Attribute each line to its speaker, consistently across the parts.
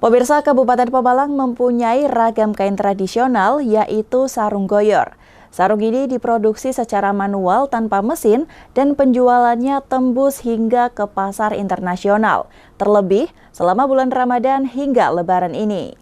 Speaker 1: Pemirsa, Kabupaten Pemalang mempunyai ragam kain tradisional yaitu sarung goyor. Sarung ini diproduksi secara manual tanpa mesin dan penjualannya tembus hingga ke pasar internasional. Terlebih selama bulan Ramadan hingga Lebaran ini.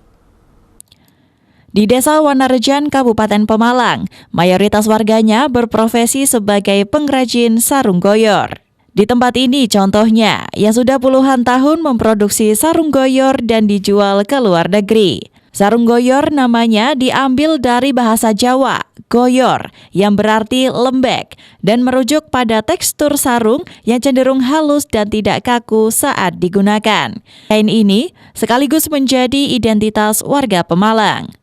Speaker 1: Di Desa Wanarejan, Kabupaten Pemalang, mayoritas warganya berprofesi sebagai pengrajin sarung goyor. Di tempat ini contohnya, yang sudah puluhan tahun memproduksi sarung goyor dan dijual ke luar negeri. Sarung goyor namanya diambil dari bahasa Jawa, goyor, yang berarti lembek, dan merujuk pada tekstur sarung yang cenderung halus dan tidak kaku saat digunakan. Kain ini sekaligus menjadi identitas warga Pemalang.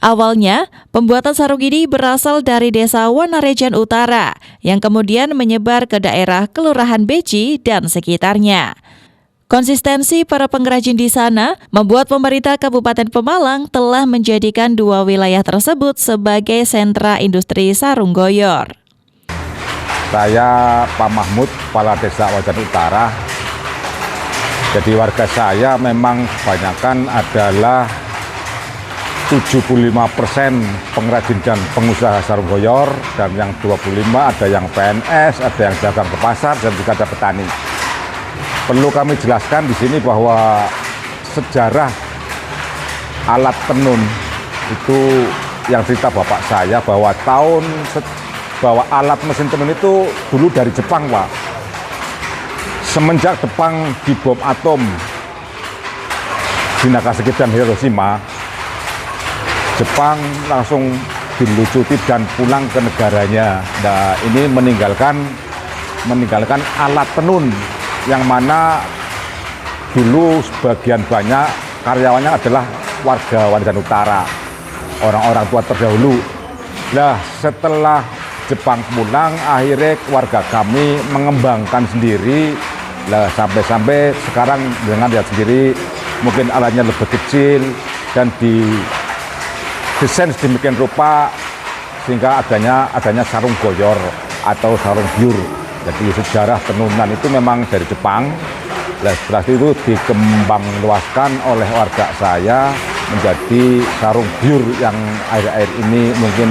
Speaker 1: Awalnya, pembuatan sarung ini berasal dari Desa Wanarejan Utara yang kemudian menyebar ke daerah Kelurahan Beci dan sekitarnya. Konsistensi para pengrajin di sana membuat pemerintah Kabupaten Pemalang telah menjadikan dua wilayah tersebut sebagai sentra industri sarung goyor.
Speaker 2: Saya Pak Mahmud, Kepala Desa Wanarejan Utara. Jadi warga saya memang kebanyakan adalah 75% pengrajin dan pengusaha sarung goyor, dan yang 25 ada yang PNS, ada yang dagang ke pasar, dan juga ada petani. Perlu kami jelaskan di sini bahwa sejarah alat tenun itu yang cerita bapak saya bahwa alat mesin tenun itu dulu dari Jepang, Pak. Semenjak Jepang dibom atom di Nagasaki dan Hiroshima, Jepang langsung dilucuti dan pulang ke negaranya. Nah, ini meninggalkan alat tenun yang mana dulu sebagian banyak karyawannya adalah warga Wanarejan Utara, orang-orang tua terdahulu. Nah, setelah Jepang pulang, akhirnya warga kami mengembangkan sendiri. Nah, sampai sekarang dengan lihat sendiri, mungkin alatnya lebih kecil dan desain sedemikian rupa sehingga adanya sarung goyor atau sarung biur. Jadi sejarah tenunan itu memang dari Jepang. Nah, setelah itu dikembang luaskan oleh warga saya menjadi sarung biur yang akhir-akhir ini mungkin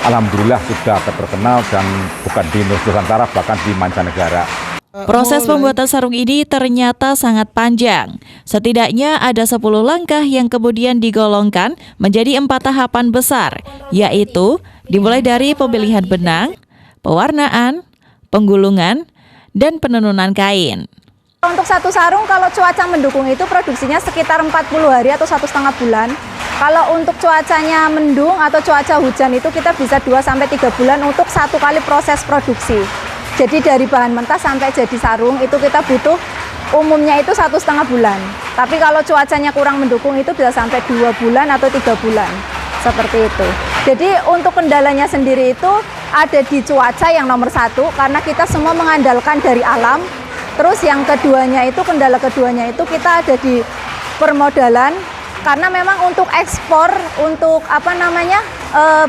Speaker 2: alhamdulillah sudah terkenal dan bukan di Nusantara bahkan di mancanegara.
Speaker 1: Proses pembuatan sarung ini ternyata sangat panjang. Setidaknya ada 10 langkah yang kemudian digolongkan menjadi 4 tahapan besar, yaitu dimulai dari pemilihan benang, pewarnaan, penggulungan, dan penenunan kain.
Speaker 3: Untuk satu sarung kalau cuaca mendukung itu produksinya sekitar 40 hari atau 1,5 bulan. Kalau untuk cuacanya mendung atau cuaca hujan itu kita bisa 2-3 bulan untuk satu kali proses produksi. Jadi dari bahan mentah sampai jadi sarung itu kita butuh umumnya itu 1,5 bulan. Tapi kalau cuacanya kurang mendukung itu bisa sampai 2 bulan atau 3 bulan. Seperti itu. Jadi untuk kendalanya sendiri itu ada di cuaca yang nomor 1 karena kita semua mengandalkan dari alam. Terus yang keduanya itu kendala keduanya itu kita ada di permodalan karena memang untuk ekspor untuk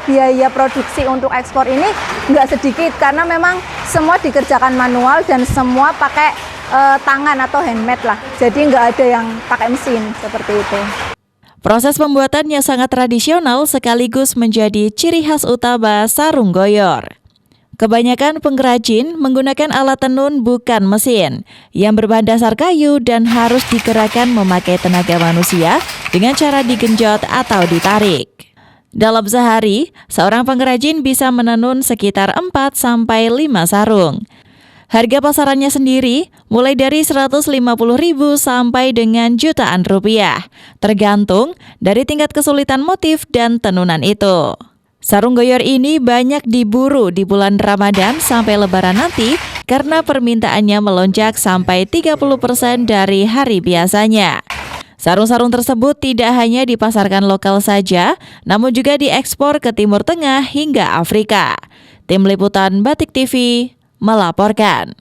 Speaker 3: biaya produksi untuk ekspor ini nggak sedikit karena memang semua dikerjakan manual dan semua pakai tangan atau handmade lah. Jadi nggak ada yang pakai mesin seperti itu.
Speaker 1: Proses pembuatannya sangat tradisional sekaligus menjadi ciri khas utama sarung goyor. Kebanyakan pengrajin menggunakan alat tenun bukan mesin yang berbahan dasar kayu dan harus digerakkan memakai tenaga manusia dengan cara digenjot atau ditarik. Dalam sehari, seorang pengrajin bisa menenun sekitar 4-5 sarung. Harga pasarannya sendiri mulai dari 150.000 sampai dengan jutaan rupiah, tergantung dari tingkat kesulitan motif dan tenunan itu. Sarung goyor ini banyak diburu di bulan Ramadan sampai Lebaran nanti karena permintaannya melonjak sampai 30% dari hari biasanya. Sarung-sarung tersebut tidak hanya dipasarkan lokal saja, namun juga diekspor ke Timur Tengah hingga Afrika. Tim Liputan Batik TV melaporkan.